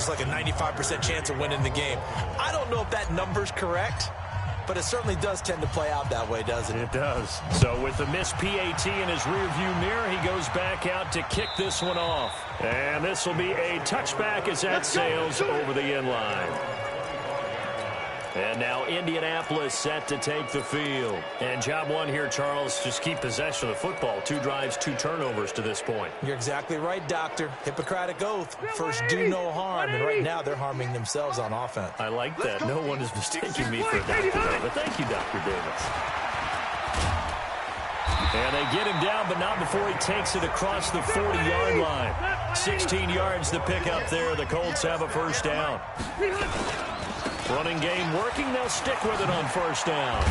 almost like a 95% chance of winning the game. I don't know if that number's correct, but it certainly does tend to play out that way, doesn't it? It does. So with the missed PAT in his rearview mirror, he goes back out to kick this one off. And this will be a touchback as that sails over the end line. And now Indianapolis set to take the field. And job one here, Charles, just keep possession of the football. 2 drives, 2 turnovers to this point. You're exactly right, Doctor. Hippocratic oath. First, do no harm. And right now, they're harming themselves on offense. I like that. No one is mistaking me for a doctor, but thank you, Dr. Davis. And they get him down, but not before he takes it across the 40-yard line. 16 yards to pick up there. The Colts have a first down. Running game working. They'll stick with it on first down.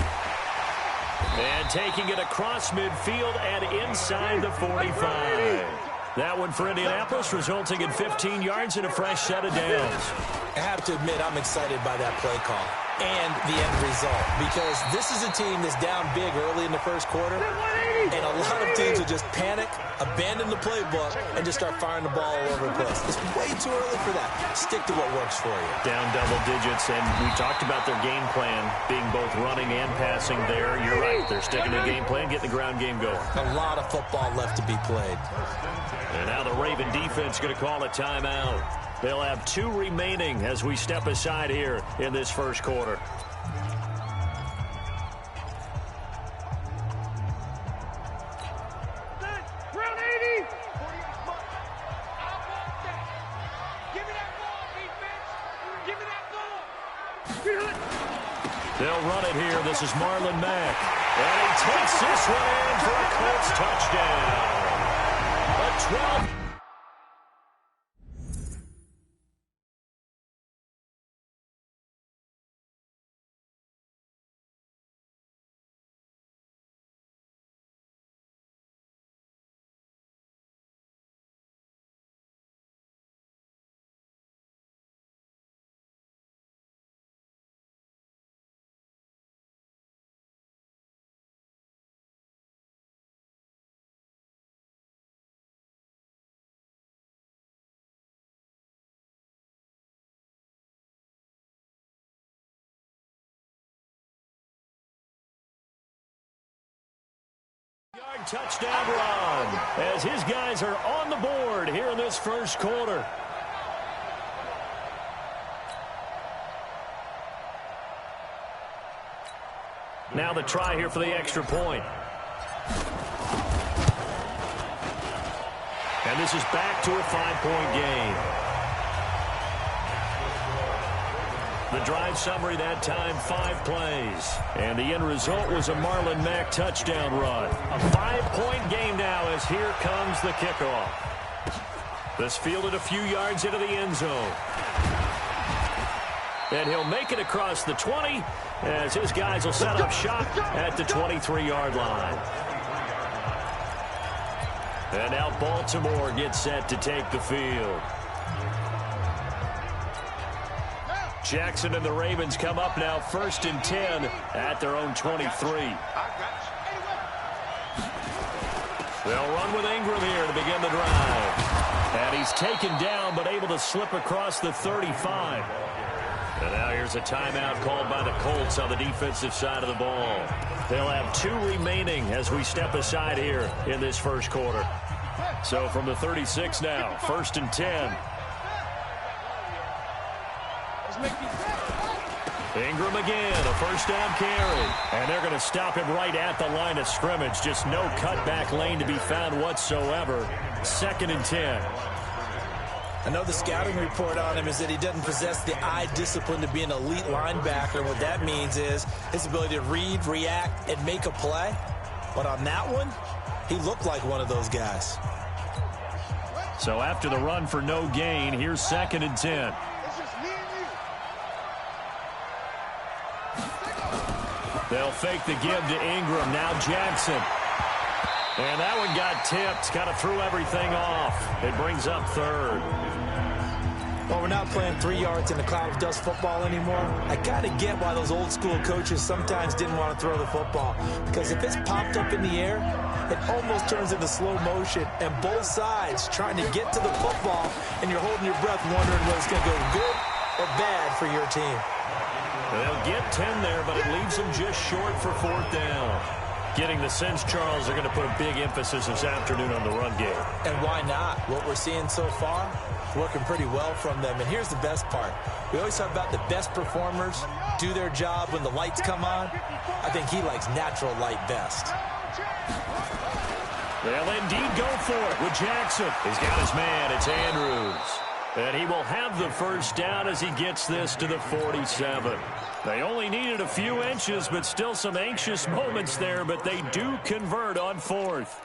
And taking it across midfield and inside the 45. That one for Indianapolis, resulting in 15 yards and a fresh set of downs. I have to admit, I'm excited by that play call and the end result, because this is a team that's down big early in the first quarter, and a lot of teams will just panic, abandon the playbook, and just start firing the ball all over the place. It's way too early for that. Stick to what works for you. Down double digits, and we talked about their game plan being both running and passing there. You're right. They're sticking to the game plan, getting the ground game going. A lot of football left to be played. And now the Raven defense going to call a timeout. They'll have 2 remaining as we step aside here in this first quarter. They'll run it here. This is Marlon Mack. And he takes this one in for a Colts touchdown. A 12. Touchdown run as his guys are on the board here in this first quarter. Now the try here for the extra point. And this is back to a 5-point game. The drive summary that time, 5 plays. And the end result was a Marlon Mack touchdown run. A 5-point game now as here comes the kickoff. This fielded a few yards into the end zone. And he'll make it across the 20 as his guys will set up shop at the 23-yard line. And now Baltimore gets set to take the field. Jackson and the Ravens come up now 1st and 10 at their own 23. They'll run with Ingram here to begin the drive. And he's taken down but able to slip across the 35. And now here's a timeout called by the Colts on the defensive side of the ball. They'll have 2 remaining as we step aside here in this first quarter. So from the 36 now, 1st and 10. Ingram again, a first down carry. And they're going to stop him right at the line of scrimmage. Just no cutback lane to be found whatsoever. 2nd and 10. I know the scouting report on him is that he doesn't possess the eye discipline to be an elite linebacker. What that means is his ability to read, react, and make a play. But on that one, he looked like one of those guys. So after the run for no gain, here's 2nd and 10. They'll fake the give to Ingram. Now Jackson. And that one got tipped. Kind of threw everything off. It brings up 3rd. Well, we're not playing 3 yards in a cloud of dust football anymore. I got to get why those old school coaches sometimes didn't want to throw the football. Because if it's popped up in the air, it almost turns into slow motion, and both sides trying to get to the football, and you're holding your breath wondering whether it's going to go good or bad for your team. They'll get 10 there, but it leaves them just short for 4th down. Getting the sense, Charles, they're going to put a big emphasis this afternoon on the run game. And why not? What we're seeing so far, working pretty well from them. And here's the best part. We always talk about the best performers do their job when the lights come on. I think he likes natural light best. They'll indeed go for it with Jackson. He's got his man. It's Andrews. And he will have the first down as he gets this to the 47. They only needed a few inches, but still some anxious moments there, but they do convert on 4th.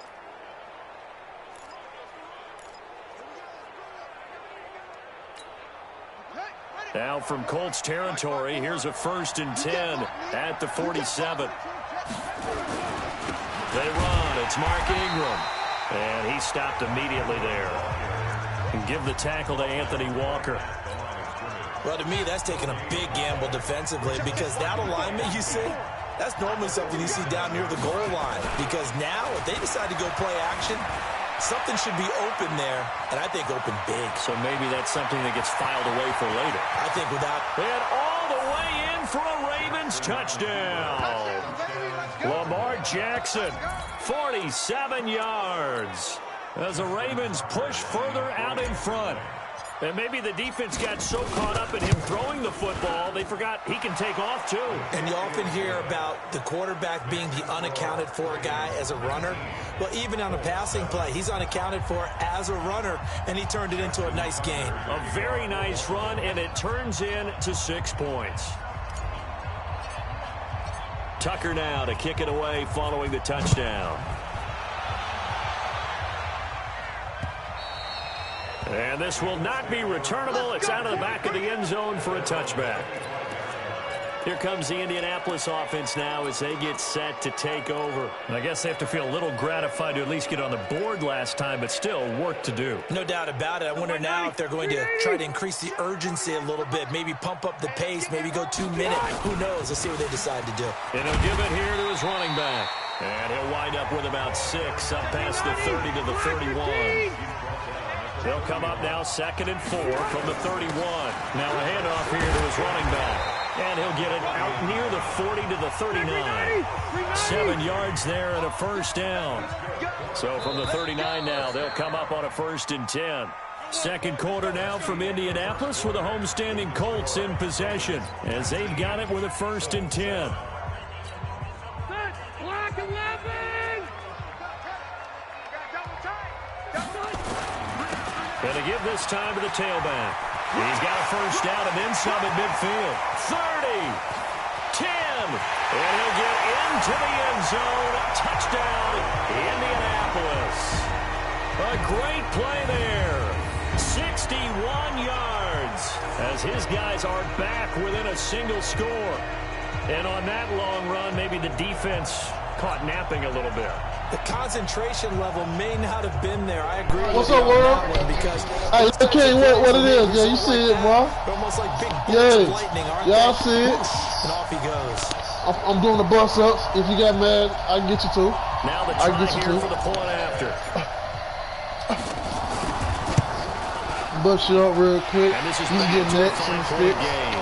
Now from Colts territory, here's a 1st and 10 at the 47. They run. It's Mark Ingram. And he stopped immediately there. And give the tackle to Anthony Walker. Well, to me, that's taking a big gamble defensively because that alignment you see, that's normally something you see down near the goal line. Because now, if they decide to go play action, something should be open there, and I think open big. So maybe that's something that gets filed away for later. I think without... And all the way in for a Ravens touchdown. Lamar Jackson, 47 yards. As the Ravens push further out in front. And maybe the defense got so caught up in him throwing the football, they forgot he can take off too. And you often hear about the quarterback being the unaccounted for guy as a runner. Well, even on a passing play, he's unaccounted for as a runner, and he turned it into a nice gain. A very nice run, and it turns into 6 points. Tucker now to kick it away following the touchdown. And this will not be returnable. It's out of the back of the end zone for a touchback. Here comes the Indianapolis offense now as they get set to take over. And I guess they have to feel a little gratified to at least get on the board last time, but still work to do. No doubt about it. I wonder now if they're going to try to increase the urgency a little bit, maybe pump up the pace, maybe go 2 minutes. Who knows? Let's see what they decide to do. And he'll give it here to his running back. And he'll wind up with about 6 up past the 30 to the 31. They'll come up now 2nd and 4 from the 31. Now a handoff here to his running back. And he'll get it out near the 40 to the 39. 7 yards there and a 1st down. So from the 39 now, they'll come up on a 1st and 10. Second quarter now from Indianapolis with the homestanding Colts in possession as they've got it with a 1st and 10. Going to give this time to the tailback. He's got a 1st down and then some at midfield. 30, 10, and he'll get into the end zone. Touchdown, Indianapolis. A great play there. 61 yards as his guys are back within a single score. And on that long run, maybe the defense caught napping a little bit. The concentration level may not have been there. I agree with What's you up, on world? that one because Hey, okay, what it is? Yeah, you see it, bro. they're almost like big bolts of lightning, aren't they? Yeah, I see it. And off he goes. I'm doing the bus ups. If you got mad, I can get you too. Now the I try can get you here too. for the point after. Bust you up real quick. And this is You back get to a next on the 5-point stick. game.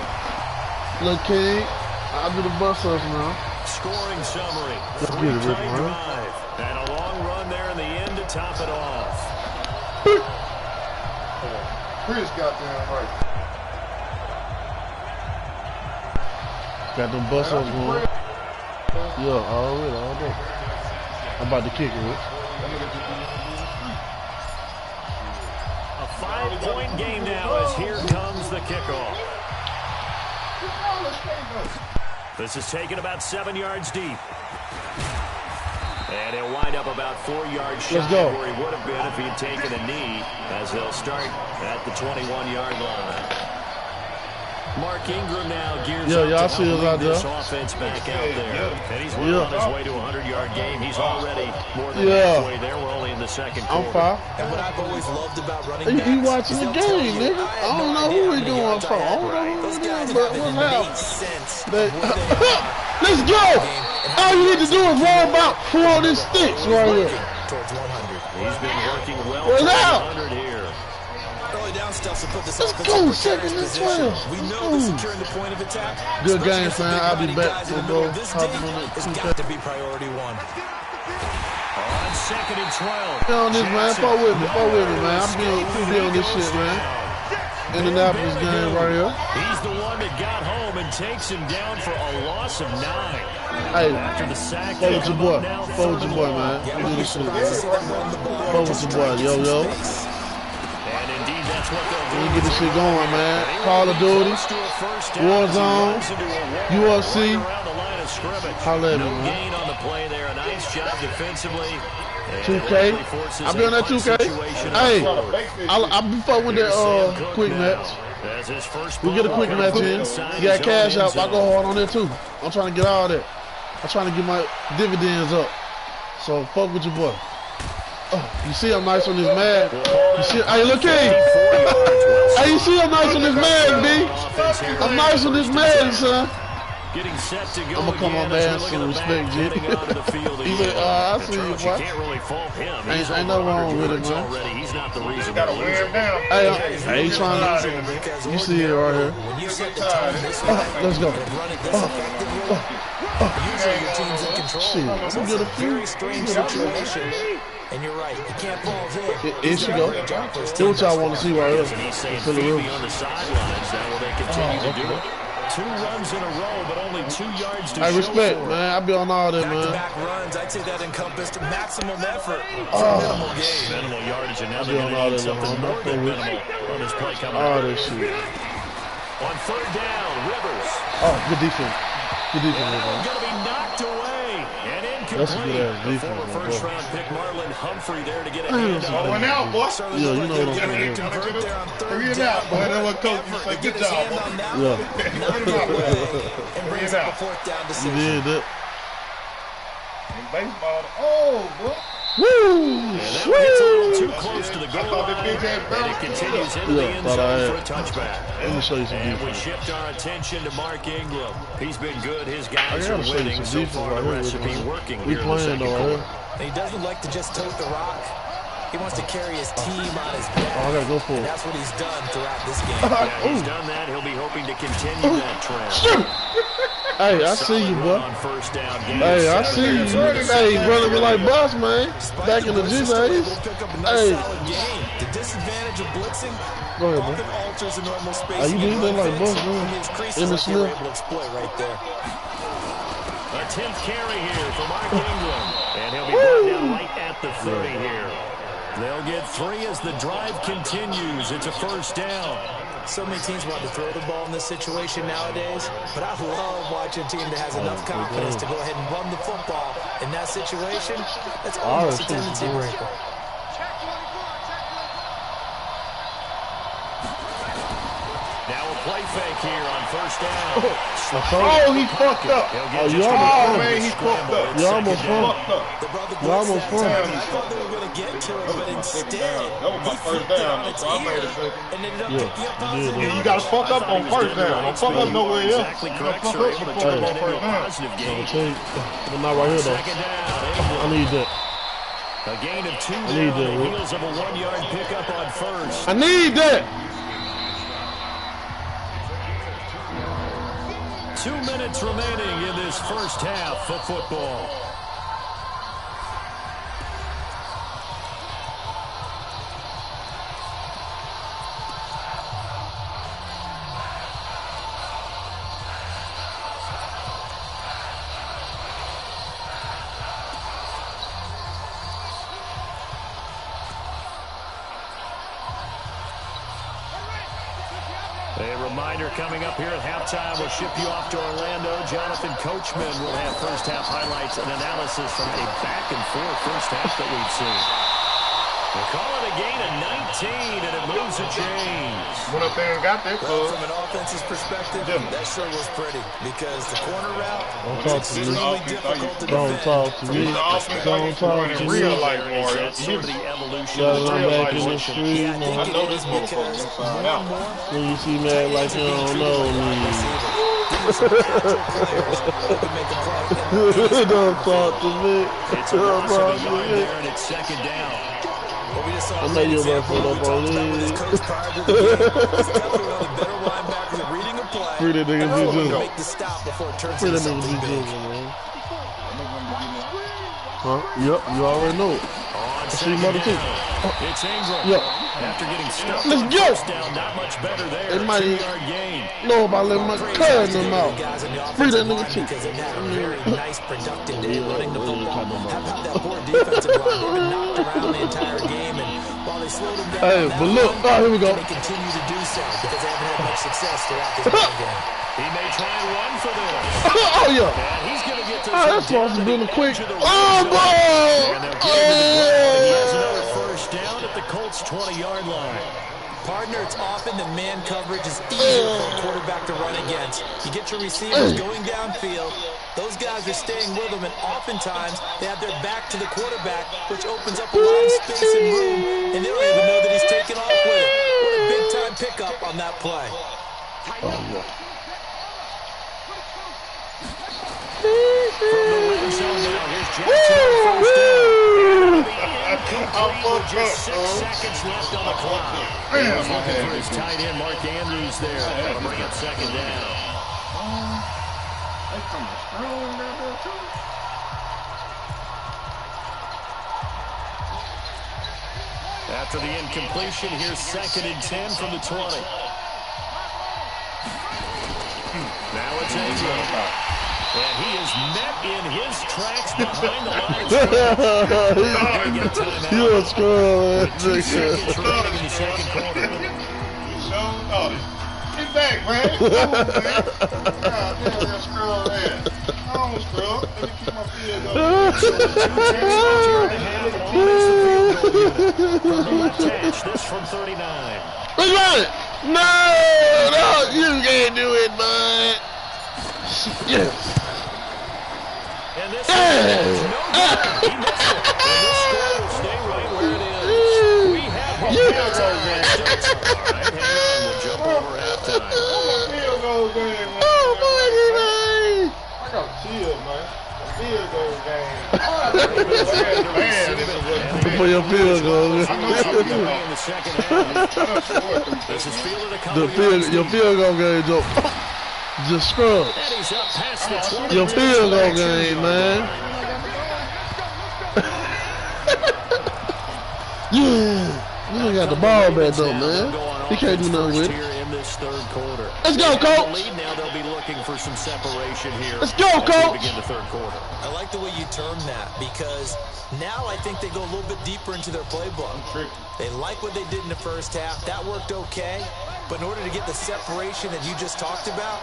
Look, King, I'll do the bus ups now. Scoring summary. Let's get it, Rick, Three-play man. drive. And a long run there in the end to top it off. Chris goddamn right. Got them bus ups going. Yeah, already, all day. I'm about to kick it, Rick. A 5-point game now as here comes the kickoff. This is taken about 7 yards deep. And he'll wind up about 4 yards shy Let's go. where he would have been if he had taken a knee as they'll start at the 21-yard line. Mark Ingram now gears up y'all to see help us out lead this there. offense back out there. And he's well on his way to a 100-yard game. He's already more than Yeah. halfway there. We're only in the second quarter. I'm fine. And what I've always loved about running backs He watching is the they'll tell game, you, nigga. I don't know who we doing for. I don't know who Those we guys doing, but have an what's innate happening? sense of They- where they are. Let's go! All you need to do is roll about 4 of these sticks right here. Towards 100. He's been working well Where's towards out? 100 here. Early down stuff to put this Let's offense go, in second and position. 12. We know Let's that go. securing the point of attack. Good game, especially fam. I'll be against back guys in to the middle go of this hopping deep. on it. It's got to be priority one. On 2nd and 12. Get on this, man. Fuck with me, man. I'm be on this shit, man. Indianapolis game right here. He's the one that got home and takes him down for a loss of 9. Hey, After the sack, fuck with your boy. Fuck with your boy, man. We do this shit, man. Fuck with your boy, yo. And indeed, that's what they'll We do. get this shit going, man. Call of Duty, Warzone, UFC. Holla at me, No man. gain on the play there. A nice job defensively. 2K. I be on that 2K. Hey, I be fucking with that quick match. We get a quick match in. You got cash out. I go hard on there too. I'm trying to get all that. I'm trying to get my dividends up. So fuck with your boy. Oh, you see I'm nice on this mag. You see, hey, look here. Hey, you see I'm nice on this mag, B. I'm nice on this mag, son. Getting set to go. I'm gonna come on, man. Some respect, G. He said, I see you, boy. Can't really fault him. Ain't nothing wrong with it, man. Already. He's not the reason. Gotta wear him down. Hey, he's trying to. You see it right here. When you set the tone this way, Let's go. run it this effectively, usually your team's in control. Shit, This is a very strange situation. And you're right, you can't fall there. Here she go. Do what y'all want to see right here. He's saying To the feed roof. me on the sidelines. Now will they continue to do it? 2 runs in a row, but only 2 yards to Hey, show respect, for it. man. I be on all that, man. Back-to-back runs, I'd say that encompassed maximum effort for minimal gain. Minimal yardage, and now I they're be on going all to need that, something man. more than minimal on this play coming All up. that shit. On 3rd down, Rivers. Oh, good defense. Good defense, man. Going to be knocked away and That's a good incomplete. ass The defense, former man, first-round pick Marlon Humphrey there to get a hand on Going it. out, boy. Yeah, you know what I'm saying. Convert there on third Bring it down. out, boy. That's what coach you say. Good job, boy. Yeah. Knocked it away and brings up a 4th down You decision. did that. In baseball, oh, boy. Woo! And that one gets a little too Sweet! close to the goal thought line, the big head and it continues into the Yeah, end thought I zone for a had. touchback. Let me show you some And we defense. shift our attention to Mark Ingram. He's been good. His I guys are gotta show you winning. some So defense far, right the here. recipe working We here in the playing second though, right quarter. here. And he doesn't like to just tote the rock. He wants to carry his team on his back. Oh, I gotta go for And it. that's what he's done throughout this game. Yeah, he's done that. He'll be hoping to continue that trend. Shoot! Hey, I see you, boy. On 1st down, gain Hey, I of see you. 7. Hey, running me like boss, man. Back in the G days. We'll pick up a nice Hey, solid gain. The disadvantage of blitzing go ahead, often man. alters the normal Hey, spacing. you and did that run like fakes. boss, man. I mean, it's creases In the like they were slip. able to exploit right there. A 10th carry here for Mark Ingram. And he'll be brought down right at the 30 here. They'll get 3 as the drive continues. It's a 1st down. So many teams want to throw the ball in this situation nowadays, but I love watching a team that has enough confidence to go ahead and run the football. In that situation, that's almost a tendency breaker. Now a play fake here on 1st down. Oh, he fucked up. Oh, you Oh, almost man, he fucked up. You almost won. Fucked up. They brought the You almost blitz that won. time. I thought they were going to get to it, but instead, That was my he first flipped it down. on its So I ear made a second. and ended up Yeah, picking up you positive did. Yeah, you gotta fuck up on 1st down. Don't fuck up nowhere else. Exactly You correct, gotta sir. fuck Able to up turn on that into a 1st down. positive I'll gain. take, but not right here, though. 2nd down. I need that. A gain of 2 I need down. that, The Rick. heels of a 1-yard pickup on 1st. I need that. 2 minutes remaining in this 1st half of football. A reminder coming up here at halftime. We'll ship you off to Orlando. Jonathan Coachman will have first half highlights and analysis from a back-and-forth first half that we've seen. We'll call it a gain of 19, and it moves the chains. Went up there and got that Well, club. from an offensive perspective, that sure was pretty because the corner route Don't was talk to me. extremely difficult to Don't defend. talk to me. The offense Don't talk running to real me. life Is warrior. that sort of the evolution Yeah, of the I'm real back life in the position. street, Yeah, I think man. I know it this is motherfucker because gonna find more out. and more When you see man like you don't know me. receiver. These are some natural players who can make the play. Don't talk to me. It's a loss of a yard there, and it's second down. Well, we just saw I know you're about to put up on with his this. coach prior to the game. He's definitely one of the better linebackers at reading a play. Free that nigga and Juju. make the stop before it turns Free into that nigga something big. Juju, man. Huh? Yep, you already know it. I see mother too. It's Ingram. Yep. After getting stuck Let's on go. first down, not much better there. They might 2-yard gain. know about letting my cutting them out. Free that nigga too. Because they've had a very nice, productive day running the football. How that poor defensive line? They've been knocked around the entire game, and while they slowed them down, Hey, but look, oh, here we go. they continue to do so because they haven't had much success throughout this game. He may try and run for this. Oh, yeah. And he's going to get this Oh, one that's supposed to down be to a the quick. edge of the Oh, red zone. bro. And they'll get him to the ground, and he has another first down at the Colts' 20-yard line. Partner, it's often the man coverage is easier for a quarterback to run against. You get your receivers going downfield. Those guys are staying with them, and oftentimes they have their back to the quarterback, which opens up a lot of space and room, and they don't even know that he's taking off with it. What a big-time pickup on that play. Oh, yeah. From the red zone now, here's Jackson on first down. With just 6 seconds left on the clock. He was looking for his tight end, Mark Andrews, there. That'll bring up second down. After the incompletion, here's 2nd and 10 from the 20. Now it's Ingram. And he is met in his tracks behind the line of scrimmage. You a scroll, man. 2 seconds remaining in the second quarter. Get back, man. Come on, man. God damn, that scroll there. Come on, scroll. Let me keep my field going. From the left hash, this from 39. Let's run it. No, you can't do it, bud. Yes. And this is no good. He missed it. And this score will stay right where it is. We have a field goal game. All right, hang on. We'll jump over halftime. Field goal game, man. Oh, boy, I got chill, man. Field goal game. for your field goal. In the second half. This is field of the couple. Your field goal game, Joe. Just scrub. And he's up past the 20. Your field goal game, man. Yeah. You ain't got the ball back though, man. He can't do nothing with it. In this third quarter. Let's go, coach. Lead now, they'll be looking for some separation here. Let's go, as we coach. begin the third quarter. I like the way you term that because now I think they go a little bit deeper into their playbook. They like what they did in the first half. That worked okay. But in order to get the separation that you just talked about,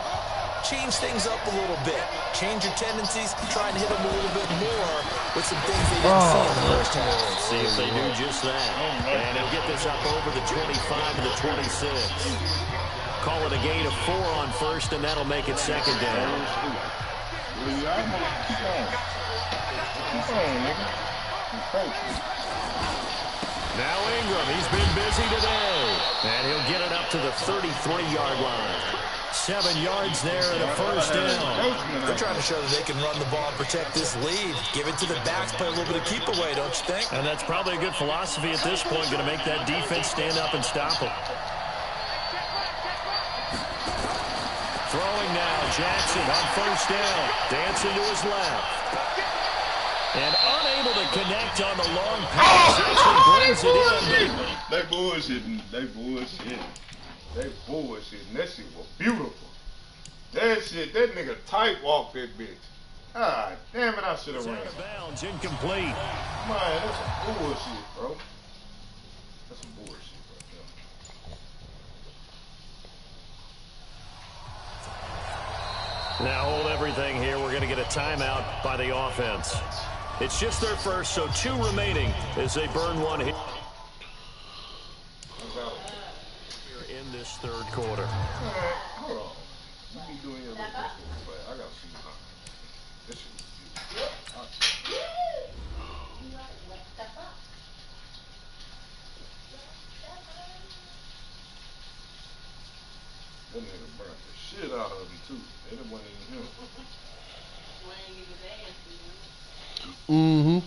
change things up a little bit. Change your tendencies. Try and hit them a little bit more with some things they didn't see in the first half. See if they do just that. And they'll get this up over the 25 to the 26. Call it a gain of 4 on first, and that'll make it second down. Now Ingram, he's been busy today. And he'll get it up to the 33-yard line. 7 yards there and a first down. They're trying to show that they can run the ball and protect this lead. Give it to the backs, play a little bit of keep away, don't you think? And that's probably a good philosophy at this point, going to make that defense stand up and stop them. Throwing now, Jackson on first down. Dancing to his left. And unable to connect on the long pass. Actually brings it in. They bullshitting. They bullshitting. They bullshitting. That shit was beautiful. That shit, that nigga tight walked that bitch. God damn it, I should have ran. Out of bounds, incomplete. Man, that's some bullshit, bro. That's some bullshit right there. Now hold everything here. We're going to get a timeout by the offense. It's just their first, so 2 remaining as they burn 1 here in this third quarter. Hold on. Let me do any of this. I got to see something. This shit is beautiful. That nigga burnt the shit out of him, too. It wasn't even him. Mm-hmm.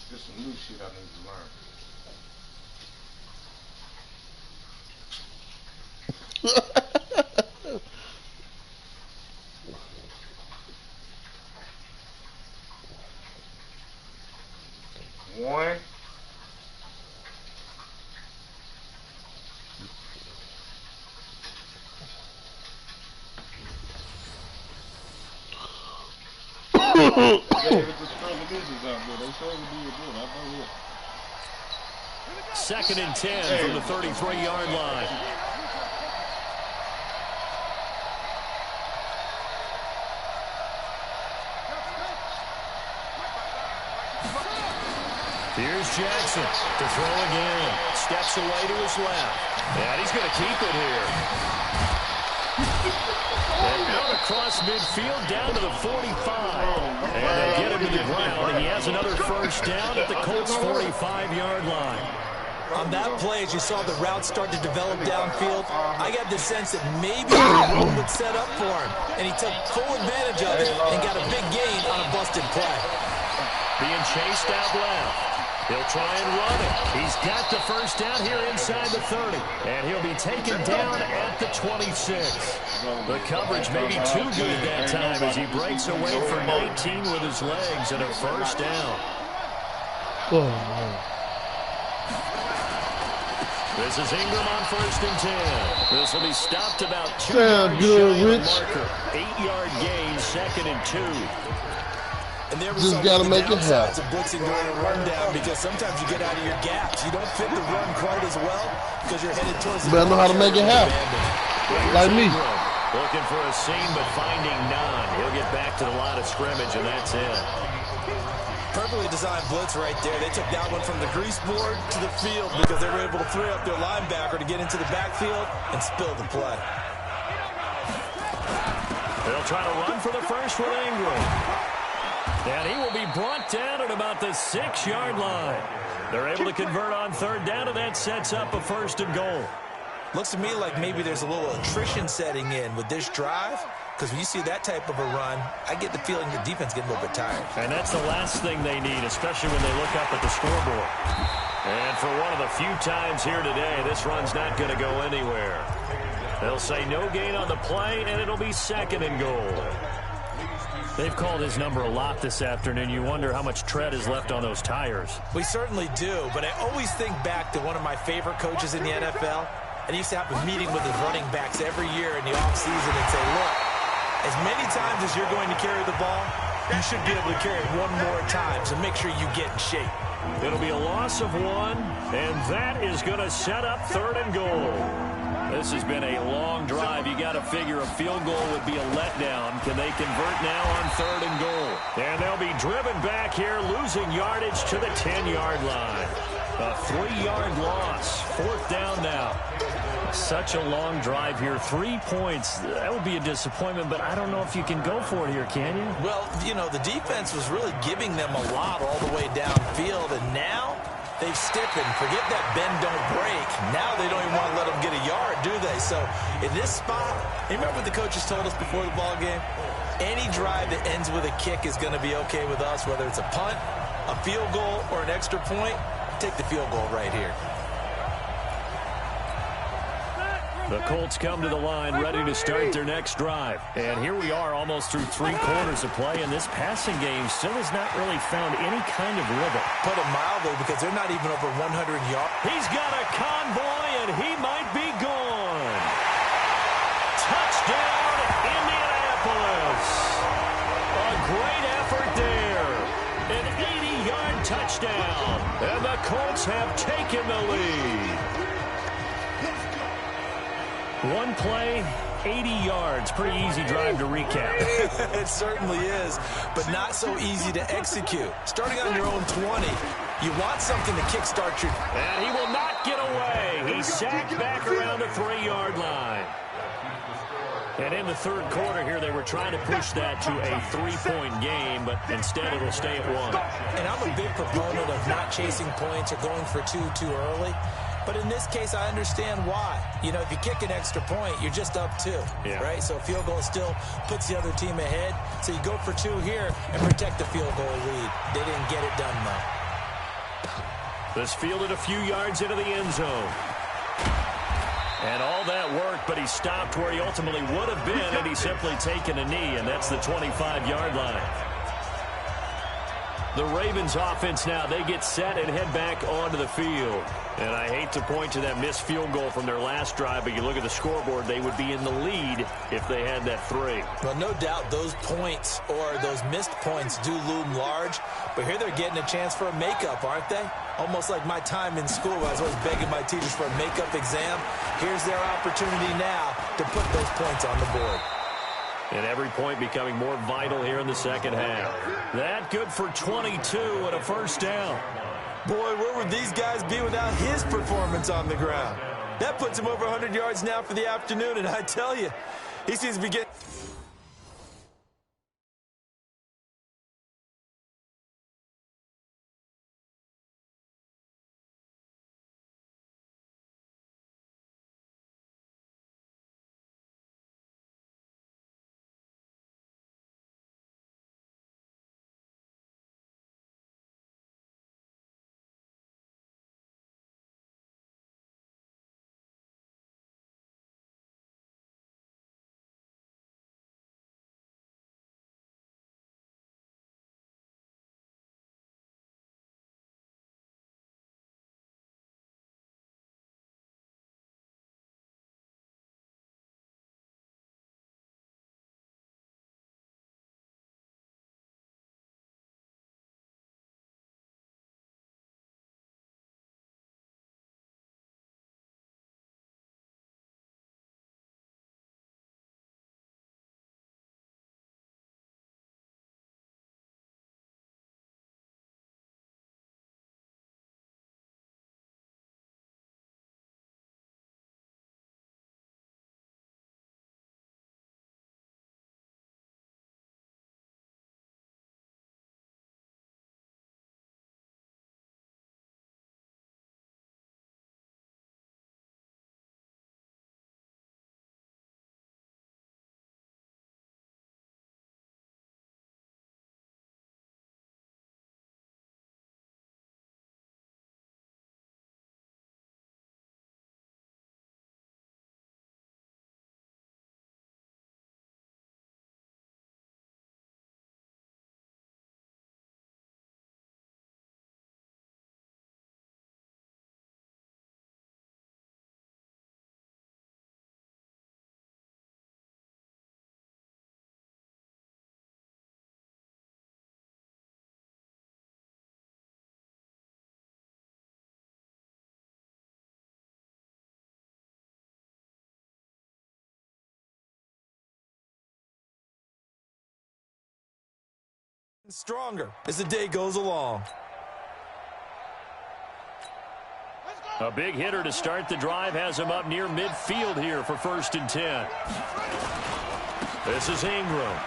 There's some new shit I need to learn. One. Second and 10 from the 33-yard line. Here's Jackson to throw again. Steps away to his left. And he's going to keep it here. And out across midfield down to the 45. And they get him to the ground. And he has another first down at the Colts' 45-yard line. On that play, as you saw the route start to develop downfield, I got the sense that maybe the run would set up for him. And he took full advantage of it and got a big gain on a busted play. Being chased out left. He'll try and run it. He's got the first down here inside the 30. And he'll be taken down at the 26. The coverage may be too good at that time as he breaks away for 19 with his legs and a first down. Oh, man. This is Ingram on first and 10. This will be stopped about 2 Sound yards good, shy of the Rich. marker. 8-yard gain, second and 2. And there was Just gotta make it happen. of blitzing during a rundown because sometimes you get out of your gaps. You don't fit the run quite as well because you're headed towards the You better know how to make it happen. Like me. Looking for a seam, but finding none. He'll get back to the line of scrimmage, and that's it. Perfectly designed blitz right there. They took that one from the grease board to the field because they were able to free up their linebacker to get into the backfield and spill the play. They'll try to run for the first with Ingram. And he will be brought down at about the 6-yard line. They're able to convert on third down, and that sets up a first and goal. Looks to me like maybe there's a little attrition setting in with this drive. Because when you see that type of a run, I get the feeling the defense getting a little bit tired. And that's the last thing they need, especially when they look up at the scoreboard. And for one of the few times here today, this run's not going to go anywhere. They'll say no gain on the play, and it'll be second and goal. They've called his number a lot this afternoon. You wonder how much tread is left on those tires. We certainly do, but I always think back to one of my favorite coaches in the NFL. And he used to have a meeting with his running backs every year in the offseason and say, look, as many times as you're going to carry the ball, you should be able to carry it one more time, so make sure you get in shape. It'll be a loss of 1, and that is going to set up third and goal. This has been a long drive. You got to figure a field goal would be a letdown. Can they convert now on third and goal? And they'll be driven back here, losing yardage to the 10-yard line. A 3-yard loss. Fourth down now. Such a long drive here. 3 points. That would be a disappointment, but I don't know if you can go for it here, can you? Well, you know, the defense was really giving them a lot all the way downfield, and now they've stiffened. Forget that bend, don't break. Now they don't even want to let them get a yard, do they? So in this spot, you remember what the coaches told us before the ball game? Any drive that ends with a kick is going to be okay with us, whether it's a punt, a field goal, or an extra point. Take the field goal right here. The Colts come to the line ready to start their next drive. And here we are almost through 3 quarters of play, and this passing game still has not really found any kind of rhythm. Put it mildly, because they're not even over 100 yards. He's got a convoy, and he might be gone. Touchdown, Indianapolis. A great effort there. An 80-yard touchdown. And the Colts have taken the lead. One play, 80 yards. Pretty easy drive to recap. It certainly is, but not so easy to execute. Starting on your own 20, You want something to kickstart your... And he will not get away. He's sacked back around the 3-yard line. And in the third quarter here, they were trying to push that to a 3-point game, but instead it'll stay at 1. And I'm a big proponent of not chasing points or going for two too early. But in this case, I understand why. You know, if you kick an extra point, you're just up 2, right? So a field goal still puts the other team ahead. So you go for 2 here and protect the field goal lead. They didn't get it done, though. This fielded a few yards into the end zone. And all that work, but he stopped where he ultimately would have been, and he's simply taken a knee, and that's the 25-yard line. The Ravens offense now, they get set and head back onto the field. And I hate to point to that missed field goal from their last drive, but you look at the scoreboard, they would be in the lead if they had that 3. Well, no doubt those points or those missed points do loom large, but here they're getting a chance for a makeup, aren't they? Almost like my time in school where I was always begging my teachers for a makeup exam. Here's their opportunity now to put those points on the board. And every point becoming more vital here in the second half. That good for 22 and a first down. Boy, where would these guys be without his performance on the ground? That puts him over 100 yards now for the afternoon, and I tell you, he seems to be getting... stronger as the day goes along. A big hitter to start the drive has him up near midfield here for 1st and 10. This is Ingram.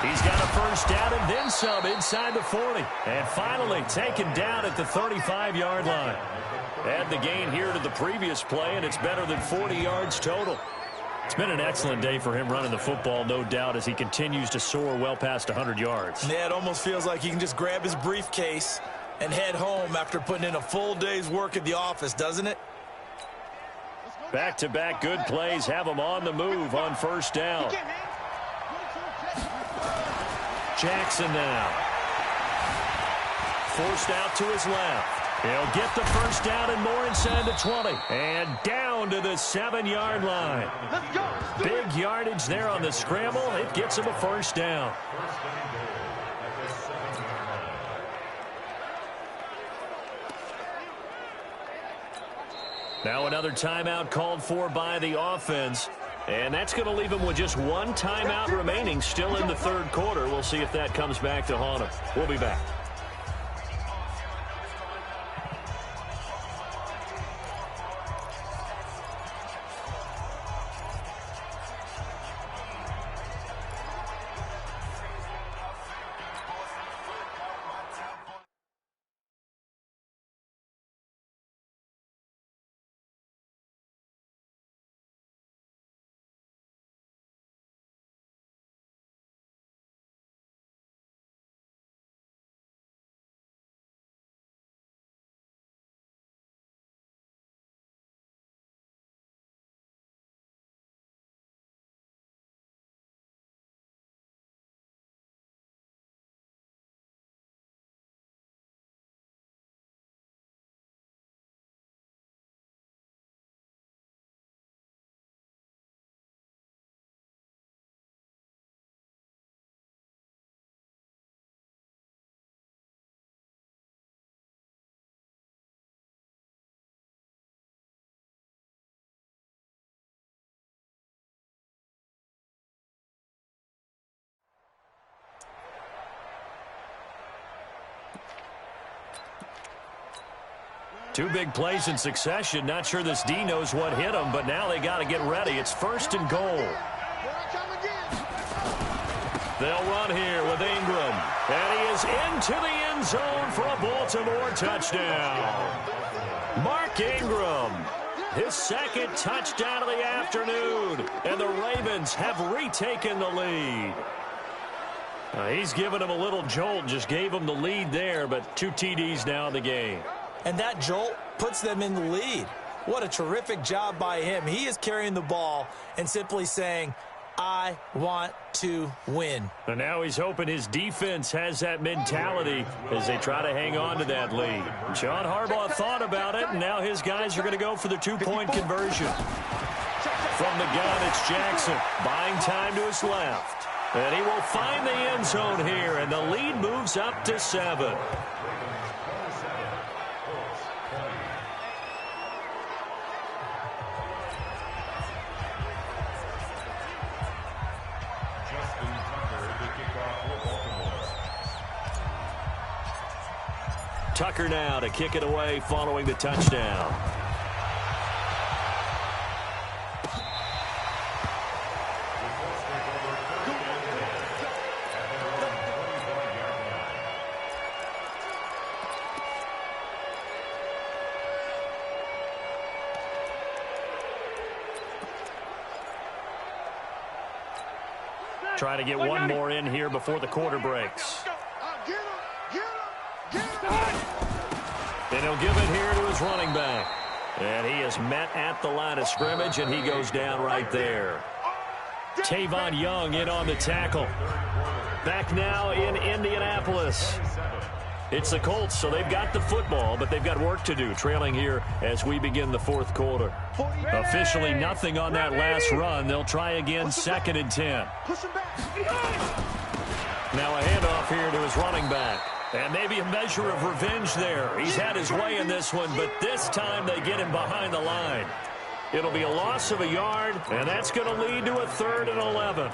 He's got a first down and then some inside the 40. And finally taken down at the 35-yard line. Add the gain here to the previous play, and it's better than 40 yards total. It's been an excellent day for him running the football, no doubt, as he continues to soar well past 100 yards. Yeah, it almost feels like he can just grab his briefcase and head home after putting in a full day's work at the office, doesn't it? Back-to-back good plays have him on the move on first down. Jackson now. Forced out to his left. He'll get the first down and more inside the 20. And down to the 7-yard line. Let's go. Big yardage there on the scramble. It gets him a first down. Now another timeout called for by the offense. And that's going to leave him with just one timeout remaining still in the third quarter. We'll see if that comes back to haunt him. We'll be back. Two big plays in succession. Not sure this D knows what hit him, but now they got to get ready. It's 1st and goal. They'll run here with Ingram. And he is into the end zone for a Baltimore touchdown. Mark Ingram, his 2nd touchdown of the afternoon. And the Ravens have retaken the lead. He's given him a little jolt, just gave him the lead there, but 2 TDs now in the game. And that jolt puts them in the lead. What a terrific job by him. He is carrying the ball and simply saying, I want to win. And now he's hoping his defense has that mentality as they try to hang on to that lead. John Harbaugh thought about it, and now his guys are going to go for the 2-point conversion. From the gun, it's Jackson, buying time to his left. And he will find the end zone here, and the lead moves up to 7. Tucker now to kick it away following the touchdown. Trying to get one more in here before the quarter breaks. And he'll give it here to his running back. And he is met at the line of scrimmage, and he goes down right there. Tavon Young in on the tackle. Back now in Indianapolis. It's the Colts, so they've got the football, but they've got work to do, trailing here as we begin the 4th quarter. Officially nothing on that last run. They'll try again, 2nd and 10. Now a handoff here to his running back. And maybe a measure of revenge there. He's had his way in this one, but this time they get him behind the line. It'll be a loss of a yard, and that's going to lead to a 3rd and 11.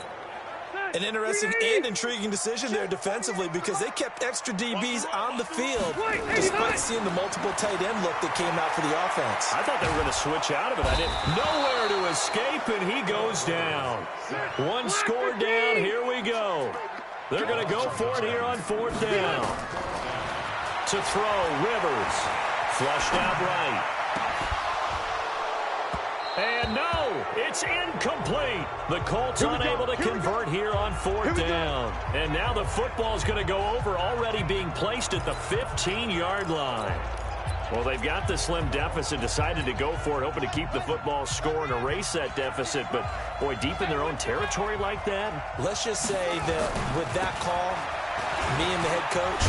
An interesting and intriguing decision there defensively because they kept extra DBs on the field despite seeing the multiple tight end look that came out for the offense. I thought they were going to switch out of it. I didn't. Nowhere to escape, and he goes down. One score down. Here we go. They're going to go for it here on 4th down. To throw, Rivers. Flushed out right. And no, it's incomplete. The Colts unable to convert here on 4th down. And now the football's going to go over, already being placed at the 15-yard line. Well, they've got the slim deficit, decided to go for it, hoping to keep the football score and erase that deficit. But, boy, deep in their own territory like that. Let's just say that with that call, me and the head coach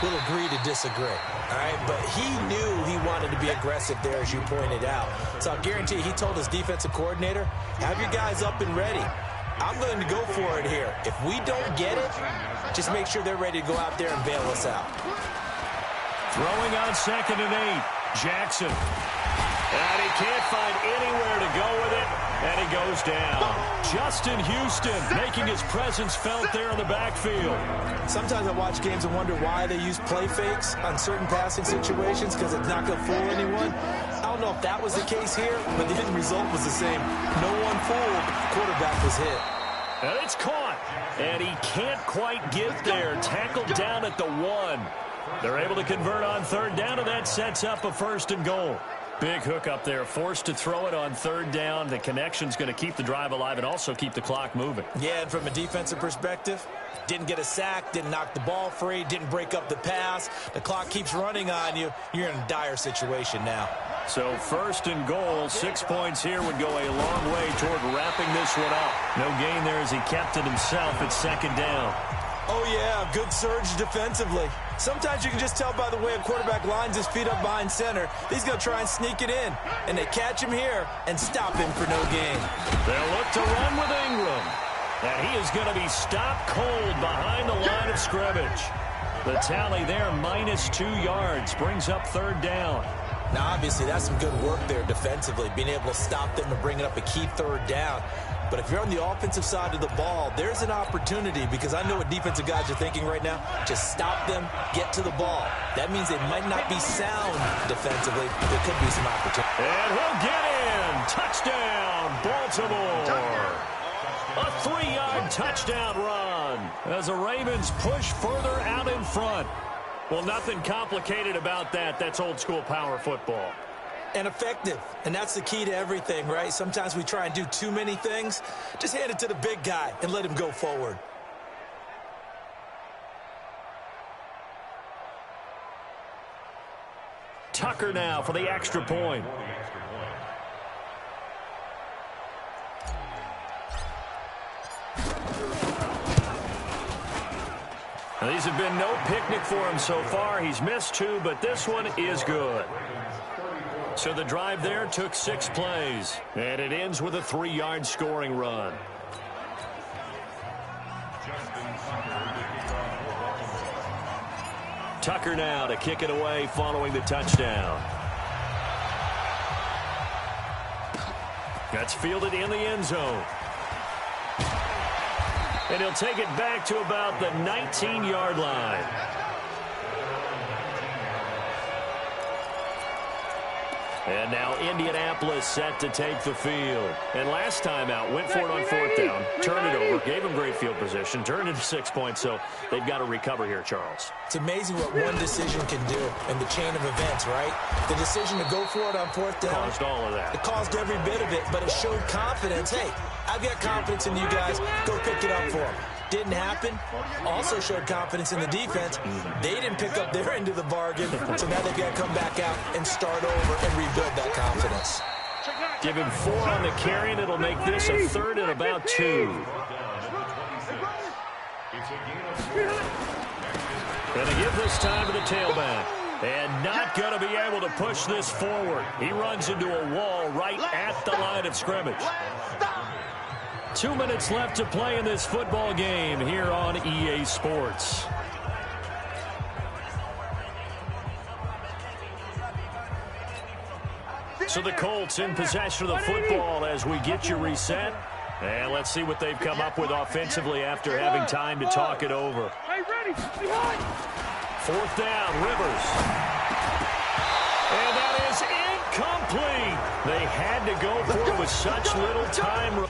will agree to disagree. All right, but he knew he wanted to be aggressive there, as you pointed out. So I'll guarantee he told his defensive coordinator, have your guys up and ready. I'm going to go for it here. If we don't get it, just make sure they're ready to go out there and bail us out. Throwing on 2nd and 8, Jackson. And he can't find anywhere to go with it, and he goes down. Justin Houston making his presence felt there in the backfield. Sometimes I watch games and wonder why they use play fakes on certain passing situations because it's not going to fool anyone. I don't know if that was the case here, but the end result was the same. No one fooled. Quarterback was hit. And it's caught, and he can't quite get there. Tackled down at the 1. They're able to convert on 3rd down, and that sets up a 1st and goal. Big hook up there, forced to throw it on 3rd down. The connection's going to keep the drive alive and also keep the clock moving. Yeah, and from a defensive perspective, didn't get a sack, didn't knock the ball free, didn't break up the pass. The clock keeps running on you. You're in a dire situation now. So 1st and goal, 6 points here would go a long way toward wrapping this one up. No gain there as he kept it himself at 2nd down. Oh, yeah, good surge defensively. Sometimes you can just tell by the way a quarterback lines his feet up behind center. He's going to try and sneak it in. And they catch him here and stop him for no gain. They'll look to run with Ingram. And he is going to be stopped cold behind the line of scrimmage. The tally there, -2 yards, brings up 3rd down. Now, obviously, that's some good work there defensively, being able to stop them and bring it up a key 3rd down. But if you're on the offensive side of the ball, there's an opportunity, because I know what defensive guys are thinking right now. Just stop them, get to the ball. That means they might not be sound defensively. There could be some opportunity. And he'll get in. Touchdown, Baltimore. A 3-yard touchdown run as the Ravens push further out in front. Well, nothing complicated about that. That's old-school power football. And effective. And that's the key to everything, right? Sometimes we try and do too many things. Just hand it to the big guy and let him go forward. Tucker now for the extra point. Now, these have been no picnic for him so far. He's missed 2, but this one is good. So the drive there took 6 plays, and it ends with a 3-yard scoring run. Tucker now to kick it away following the touchdown. That's fielded in the end zone. And he'll take it back to about the 19-yard line. And now Indianapolis set to take the field. And last time out, went for it on 4th down, turned it over, gave them great field position, turned it to 6 points, so they've got to recover here, Charles. It's amazing what one decision can do in the chain of events, right? The decision to go for it on 4th down. Caused all of that. It caused every bit of it, but it showed confidence. Hey, I've got confidence in you guys. Go pick it up for them. Didn't happen. Also showed confidence in the defense. They didn't pick up their end of the bargain, so now they've got to come back out and start over and rebuild that confidence. Give him 4 on the carry, and it'll make this a 3rd and about 2. Going to give this time to the tailback. And not going to be able to push this forward. He runs into a wall right at the line of scrimmage. 2 minutes left to play in this football game here on EA Sports. So the Colts in possession of the football as we get you reset. And let's see what they've come up with offensively after having time to talk it over. 4th down, Rivers. And that is incomplete. They had to go for it with such little time.